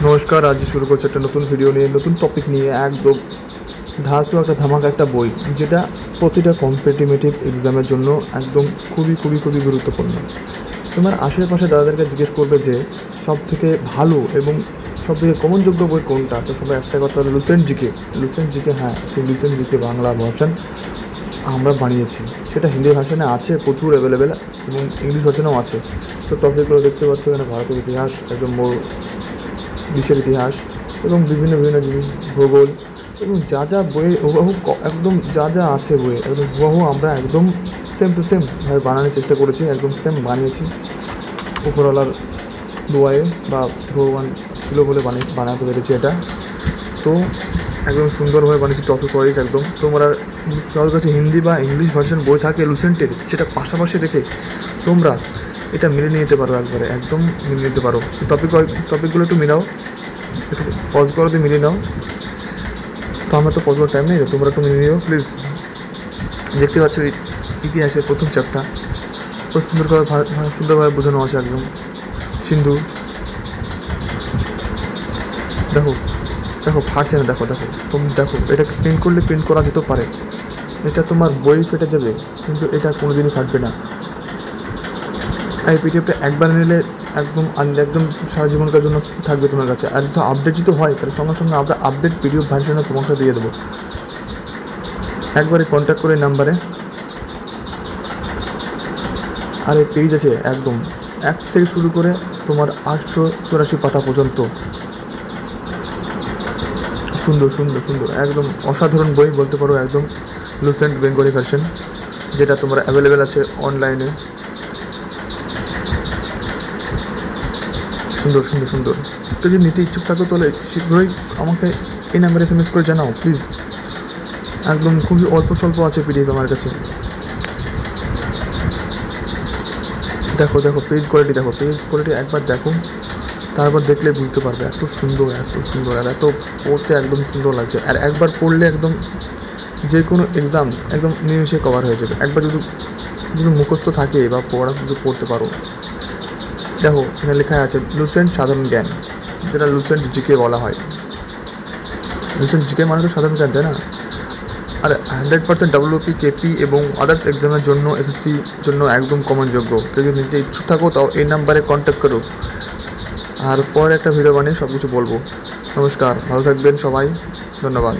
নমস্কার, আজ শুরু করছে একটা নতুন ভিডিও নিয়ে, নতুন টপিক নিয়ে। একদম ধাঁসু একটা ধামাকা একটা বই, যেটা প্রতিটা কম্পিটিটিভ এক্সামের জন্য একদম খুবই খুবই খুবই গুরুত্বপূর্ণ। তোমার আশেপাশে দাদাদেরকে জিজ্ঞেস করবে যে সব থেকে ভালো এবং সব থেকে কমনযোগ্য বই কোনটা, তো সবাই একটা কথা হলো লুসেন্ট জিকে। লুসেন্ট জিকে, হ্যাঁ, সেই লুসেন্ট জিকে বাংলা ভার্সন আমরা বানিয়েছি। সেটা হিন্দি ভার্সনে আছে, প্রচুর অ্যাভেলেবেল, এবং ইংলিশ ভার্সনেও আছে। তো টপিকগুলো দেখতে পাচ্ছ এখানে: ভারতের ইতিহাস, একদম বিশ্বের ইতিহাস, এবং বিভিন্ন বিভিন্ন জিনিস, ভূগোল, এবং যা যা বইয়ে হুবহু একদম যা যা আছে বইয়ে একদম হুবহু আমরা একদম সেম টু সেম ভাবে বানানোর চেষ্টা করেছি। একদম সেম বানিয়েছি উপরওয়ালার দোয়ায়ে, বা ভগবান ছিল বলে বানাতে পেরেছি এটা। তো একদম সুন্দরভাবে বানিয়েছি টপিক ওয়াইজ একদম। তোমরা কারোর কাছে হিন্দি বা ইংলিশ ভার্সন বই থাকে লুসেন্টের, সেটা পাশাপাশি রেখে তোমরা এটা মিলে নিতে পারো, একদম মিলে নিতে পারো। টপিকগুলো একটু মিলাও, একটু পজ করো দিয়ে মিলিয়ে নাও। তো আমার তো পজ করার টাইম নেই, তোমরা একটু মিলিয়ে নিও প্লিজ। দেখতে পাচ্ছ ইতিহাসের প্রথম চ্যাপ্টার খুব সুন্দরভাবে বোঝানো আছে একদম। সিন্ধু, দেখো দেখো ফাটছে না, দেখো দেখো তুমি দেখো, এটা প্রিন্ট করলে প্রিন্ট করা যেতে পারে। এটা তোমার বই ফেটে যাবে, কিন্তু এটা কোনো দিনই ফাটবে না। আর এই পিডিএফটা একবার নিলে একদম একদম সারা জীবনকার জন্য থাকবে তোমার কাছে। আর যদি আপডেট যদি হয়, তাহলে সঙ্গে সঙ্গে আমরা আপডেট পিডিএফ ভার্সনে তোমাকে দিয়ে দেবো। একবারে কন্ট্যাক্ট করে নাম্বারে। আর এই পেজ আছে একদম 1 থেকে শুরু করে তোমার 884 পাতা পর্যন্ত। সুন্দর সুন্দর সুন্দর একদম অসাধারণ বই বলতে পারো, একদম লুসেন্ট বেঙ্গলি ভার্সন, যেটা তোমার অ্যাভেলেবেল আছে অনলাইনে। সুন্দর সুন্দর সুন্দর। একটু যদি নিতে ইচ্ছুক থাকো তাহলে শীঘ্রই আমাকে এই নাম্বারে SMS করে জানাও প্লিজ। একদম খুবই অল্প স্বল্প আছে পিডিএফ আমার কাছে। দেখো দেখো পেজ কোয়ালিটি, দেখো পেজ কোয়ালিটি একবার দেখো, তারপর দেখলে বুঝতে পারবে এত সুন্দর এত সুন্দর, আর এত পড়তে একদম সুন্দর লাগছে। আর একবার পড়লে একদম যে কোনো এক্সাম একদম নিমিশে কভার হয়ে যাবে। একবার যদি যদি মুখস্থ থাকে বা পড়া কিছু পড়তে পারো। দেখো এখানে লেখা আছে লুসেন্ট সাধারণ জ্ঞান, যেটা লুসেন্ট জিকে বলা হয়। লুসেন্ট জিকে মানে তো সাধারণ জ্ঞান, তাই না? আর 100% WP, KP এবং আদার্স এক্সামের জন্য, SSC জন্য একদম কমনযোগ্য। কেউ যদি নিতে ইচ্ছুক থাকো তাও এই নাম্বারে কন্ট্যাক্ট করো। আর পরে একটা ভিডিও বানিয়ে সব কিছু বলবো। নমস্কার, ভালো থাকবেন সবাই, ধন্যবাদ।